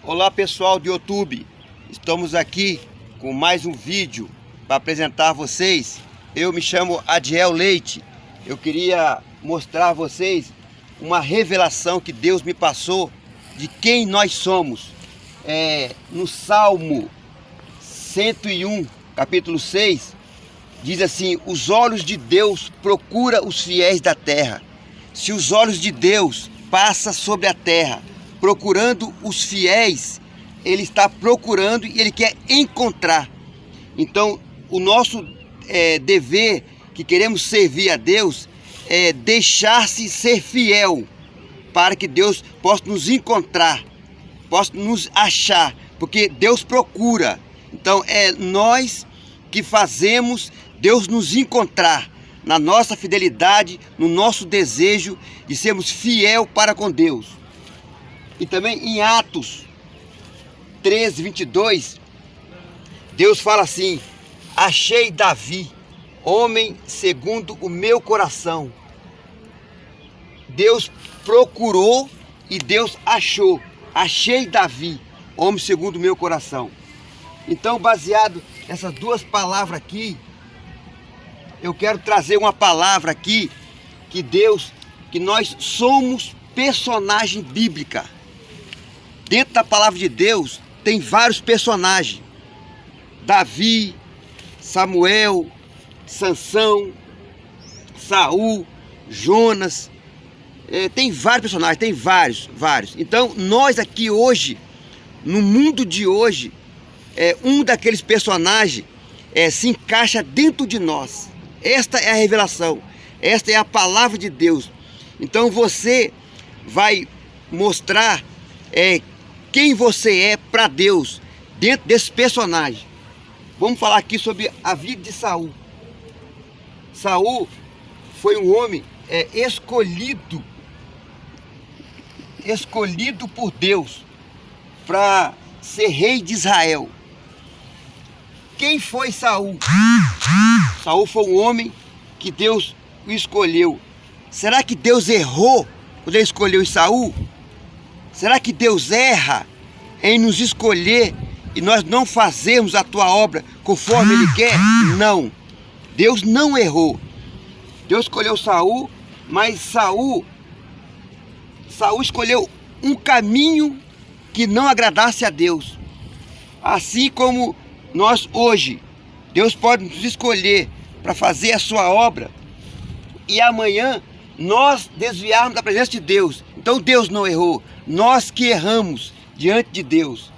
Olá pessoal do YouTube, estamos aqui com mais um vídeo para apresentar a vocês. Eu me chamo Adiel Leite. Eu queria mostrar a vocês uma revelação que Deus me passou de quem nós somos. No Salmo 101, capítulo 6, diz assim: os olhos de Deus procuram os fiéis da terra. Se os olhos de Deus passam sobre a terra, procurando os fiéis, Ele está procurando e Ele quer encontrar. Então, o nosso dever, que queremos servir a Deus, é deixar-se ser fiel, para que Deus possa nos encontrar, possa nos achar, porque Deus procura. Então, é nós que fazemos Deus nos encontrar, na nossa fidelidade, no nosso desejo de sermos fiel para com Deus. E também em Atos 13, 22, Deus fala assim: achei Davi, homem segundo o meu coração. Deus procurou e Deus achou. Achei Davi, homem segundo o meu coração. Então, baseado nessas duas palavras aqui, eu quero trazer uma palavra aqui, que nós somos personagem bíblica. Dentro da palavra de Deus tem vários personagens: Davi, Samuel, Sansão, Saul, Jonas. Tem vários personagens, tem vários. Então nós aqui hoje, no mundo de hoje, um daqueles personagens se encaixa dentro de nós. Esta é a revelação, esta é a palavra de Deus. Então você vai mostrar quem você é para Deus dentro desse personagem. Vamos falar aqui sobre a vida de Saul. Saul foi um homem escolhido por Deus para ser rei de Israel. Quem foi Saul? Saul foi um homem que Deus o escolheu. Será que Deus errou quando ele escolheu Saul? Será que Deus erra em nos escolher e nós não fazermos a tua obra conforme Ele quer? Não. Deus não errou. Deus escolheu Saul, mas Saul escolheu um caminho que não agradasse a Deus. Assim como nós hoje, Deus pode nos escolher para fazer a sua obra e amanhã nós desviarmos da presença de Deus. Então Deus não errou, nós que erramos diante de Deus.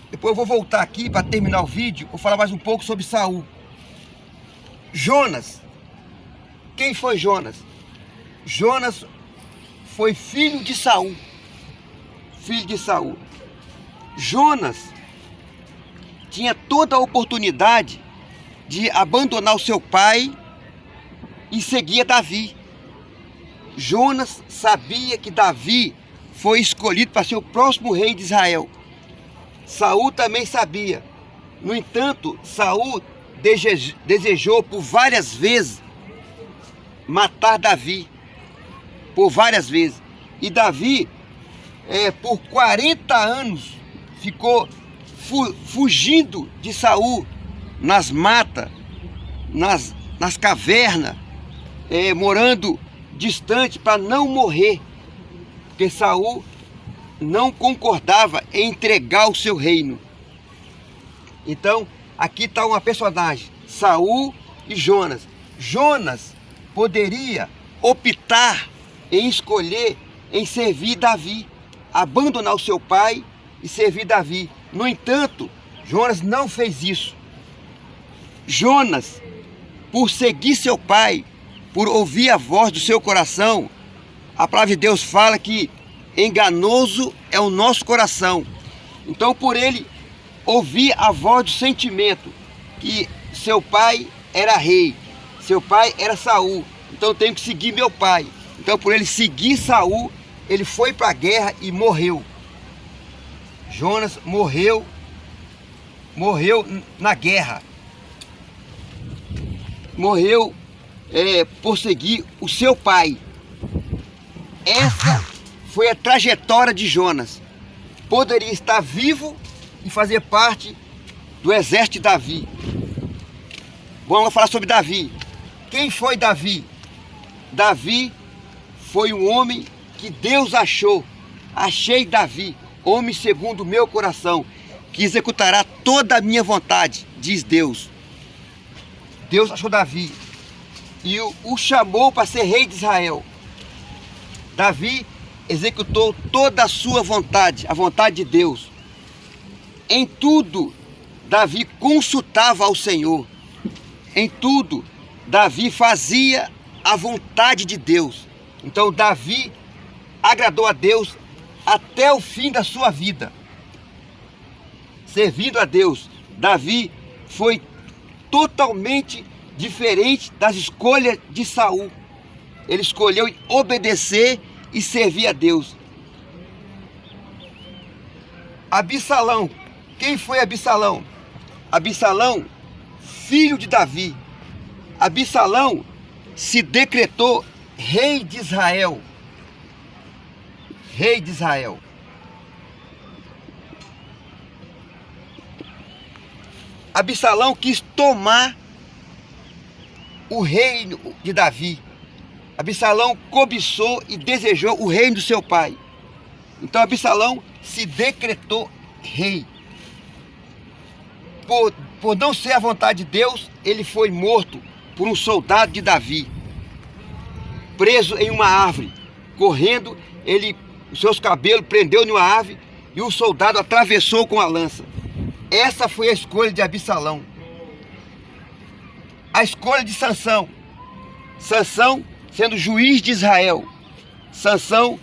Depois eu vou voltar aqui para terminar o vídeo, vou falar mais um pouco sobre Saul. Jonas. Quem foi Jonas? Jonas foi filho de Saul. Jonas tinha toda a oportunidade de abandonar o seu pai e seguir Davi. Jonas sabia que Davi foi escolhido para ser o próximo rei de Israel. Saul também sabia. No entanto, Saul desejou por várias vezes matar Davi. Por várias vezes. E Davi, por 40 anos, ficou fugindo de Saul nas matas, nas cavernas, morando distante para não morrer, porque Saul não concordava em entregar o seu reino. Então aqui está uma personagem, Saul e Jonas. Jonas poderia optar em escolher em servir Davi, abandonar o seu pai e servir Davi. No entanto, Jonas não fez isso. Jonas, por seguir seu pai, por ouvir a voz do seu coração, a palavra de Deus fala que enganoso é o nosso coração. Então, por ele ouvir a voz do sentimento, que seu pai era rei, seu pai era Saul, então eu tenho que seguir meu pai. Então, por ele seguir Saul, ele foi para a guerra e morreu. Jonas morreu na guerra. Morreu por seguir o seu pai. Essa foi a trajetória de Jonas. poderia estar vivo e fazer parte do exército de Davi. Vamos falar sobre Davi. Quem foi Davi? Davi foi um homem que Deus achou. Achei Davi, homem segundo o meu coração, que executará toda a minha vontade, diz Deus. Deus achou Davi e o chamou para ser rei de Israel. Davi executou toda a sua vontade, a vontade de Deus. Em tudo, Davi consultava ao Senhor. Em tudo, Davi fazia a vontade de Deus. Então, Davi agradou a Deus até o fim da sua vida. Servindo a Deus, Davi foi totalmente diferente das escolhas de Saul. Ele escolheu obedecer e servir a Deus. Absalão. Quem foi Absalão? Absalão, filho de Davi. Absalão se decretou rei de Israel. Rei de Israel. Absalão quis tomar o reino de Davi. Absalão cobiçou e desejou o reino do seu pai. Então Absalão se decretou rei. Por não ser a vontade de Deus, ele foi morto por um soldado de Davi. Preso em uma árvore, correndo, os seus cabelos prendeu em uma árvore e o soldado atravessou com a lança. Essa foi a escolha de Absalão. A escolha de Sansão. Sansão, sendo juiz de Israel, Sansão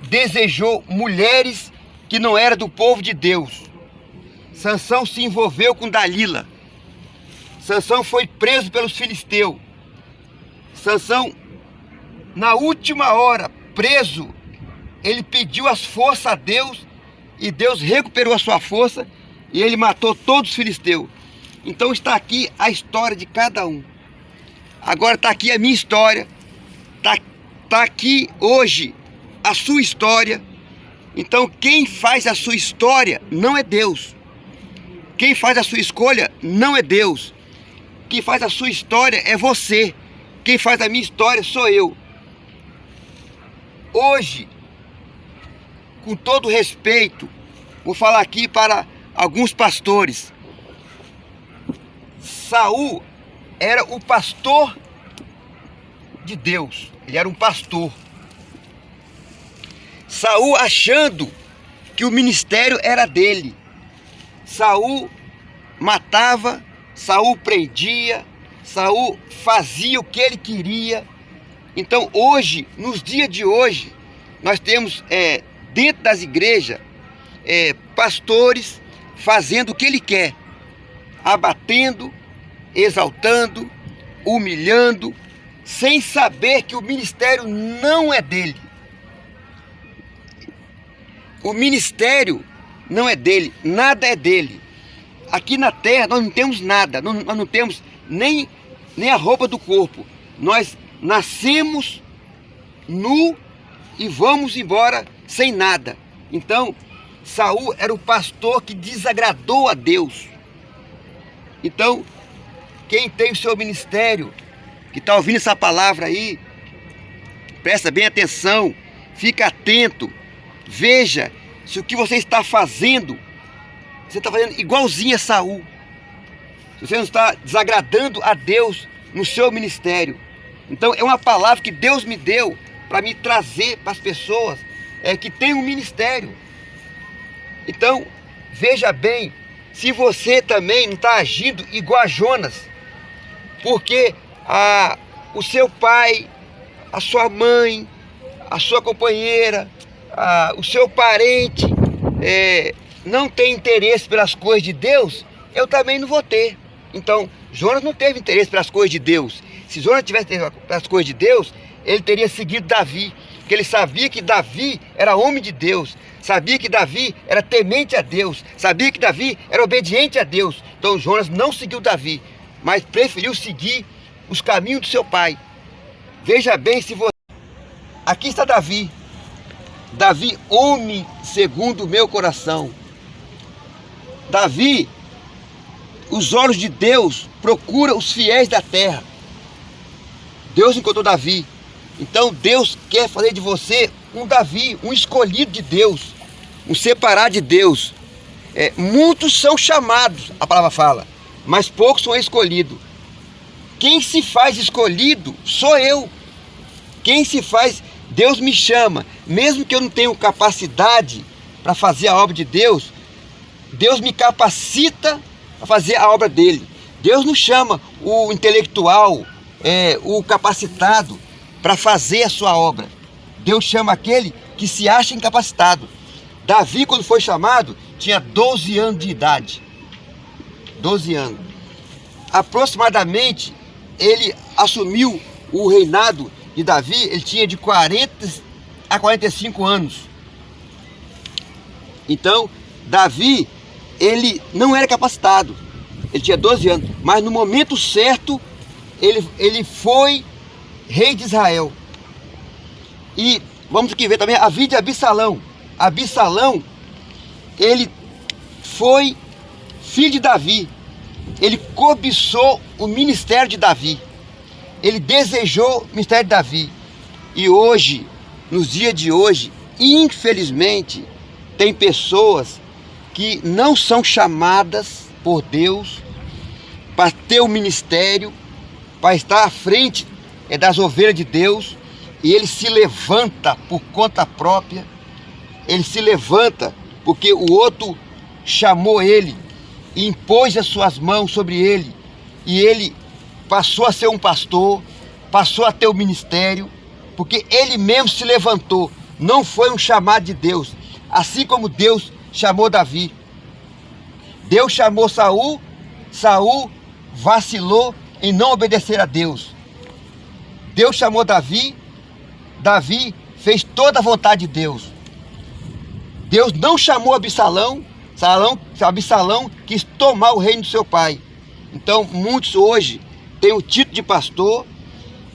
desejou mulheres que não eram do povo de Deus. Sansão se envolveu com Dalila. Sansão foi preso pelos filisteus. Sansão, na última hora, preso, ele pediu as forças a Deus e Deus recuperou a sua força e ele matou todos os filisteus. Então está aqui a história de cada um. Agora está aqui a minha história. Está aqui hoje a sua história. Então quem faz a sua história não é Deus. Quem faz a sua escolha não é Deus. Quem faz a sua história é você. Quem faz a minha história sou eu. Hoje, com todo respeito, vou falar aqui para alguns pastores. Saul era o pastor de Deus. Ele era um pastor. Saul achando que o ministério era dele. Saul matava, Saul prendia, Saul fazia o que ele queria. Então hoje, nos dias de hoje, nós temos dentro das igrejas pastores fazendo o que ele quer, abatendo, exaltando, humilhando, sem saber que o ministério não é dele. O ministério não é dele, nada é dele. Aqui na terra nós não temos nada, nós não temos nem a roupa do corpo. Nós nascemos nu e vamos embora sem nada. Então, Saul era o pastor que desagradou a Deus. Então, quem tem o seu ministério, que está ouvindo essa palavra aí, presta bem atenção, fica atento, veja se o que você está fazendo, você está fazendo igualzinho a Saul. Se você não está desagradando a Deus no seu ministério. Então é uma palavra que Deus me deu para me trazer para as pessoas que têm um ministério. Então, veja bem, se você também não está agindo igual a Jonas, porque o seu pai, a sua mãe, a sua companheira, o seu parente não tem interesse pelas coisas de Deus, eu também não vou ter. Então, Jonas não teve interesse pelas coisas de Deus. Se Jonas tivesse interesse pelas coisas de Deus, ele teria seguido Davi, porque ele sabia que Davi era homem de Deus, sabia que Davi era temente a Deus, sabia que Davi era obediente a Deus. Então Jonas não seguiu Davi, mas preferiu seguir os caminhos do seu pai. Veja bem se você... Aqui está Davi. Davi, homem segundo o meu coração. Davi, os olhos de Deus procuram os fiéis da terra. Deus encontrou Davi. Então Deus quer fazer de você um Davi, um escolhido de Deus, um separado de Deus. Muitos são chamados, a palavra fala, mas poucos são escolhidos. Quem se faz escolhido sou eu. Quem se faz, Deus me chama, mesmo que eu não tenha capacidade para fazer a obra de Deus, Deus me capacita a fazer a obra dele. Deus não chama o intelectual, o capacitado para fazer a sua obra. Deus chama aquele que se acha incapacitado. Davi, quando foi chamado, tinha 12 anos de idade. 12 anos. Aproximadamente, ele assumiu o reinado de Davi, ele tinha de 40 a 45 anos. Então, Davi, ele não era capacitado. Ele tinha 12 anos, mas no momento certo, ele foi rei de Israel. E vamos aqui ver também a vida de Absalão. Absalão, ele foi filho de Davi. Ele cobiçou o ministério de Davi. Ele desejou o ministério de Davi. E hoje, nos dias de hoje, infelizmente, tem pessoas que não são chamadas por Deus para ter o ministério, para estar à frente das ovelhas de Deus, e ele se levanta por conta própria. Ele se levanta porque o outro chamou ele e impôs as suas mãos sobre ele, e ele passou a ser um pastor, passou a ter o ministério, porque ele mesmo se levantou. Não foi um chamado de Deus, assim como Deus chamou Davi. Deus chamou Saul, Saul vacilou em não obedecer a Deus. Deus chamou Davi, Davi fez toda a vontade de Deus. Deus não chamou Absalão, Absalão quis tomar o reino do seu pai. Então muitos hoje têm o título de pastor,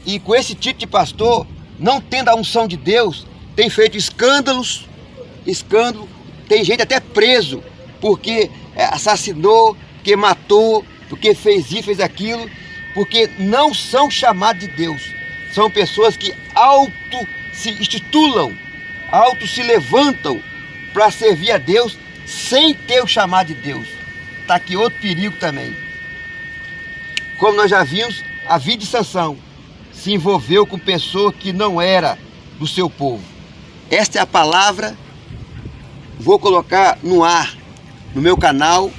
e com esse título de pastor, não tendo a unção de Deus, tem feito escândalo, tem gente até preso, porque assassinou, porque matou, porque fez isso, fez aquilo, porque não são chamados de Deus. São pessoas que se institulam, se levantam para servir a Deus sem ter o chamado de Deus. Está aqui outro perigo também. Como nós já vimos, a vida de Sansão se envolveu com pessoa que não era do seu povo. Esta é a palavra, vou colocar no ar, no meu canal,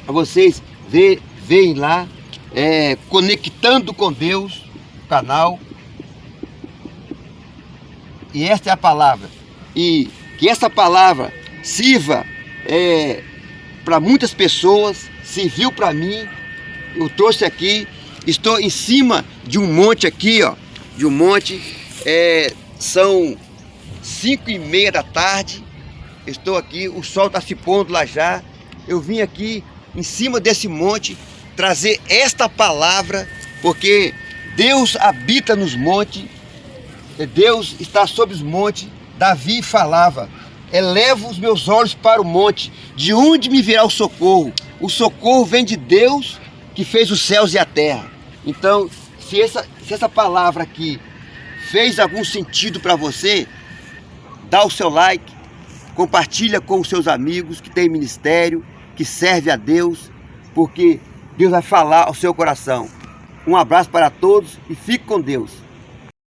para vocês verem lá, Conectando com Deus, o canal. E esta é a palavra. E que essa palavra sirva para muitas pessoas, serviu para mim. Eu trouxe aqui, estou em cima de um monte aqui, ó, de um monte, são 5h30 da tarde, estou aqui, o sol está se pondo lá já. Eu vim aqui em cima desse monte trazer esta palavra, porque Deus habita nos montes, Deus está sobre os montes. Davi falava: elevo os meus olhos para o monte, de onde me virá o socorro? O socorro vem de Deus, que fez os céus e a terra. Então, se essa palavra aqui fez algum sentido para você, dá o seu like, compartilha com os seus amigos que têm ministério, que serve a Deus, porque Deus vai falar ao seu coração. Um abraço para todos e fique com Deus.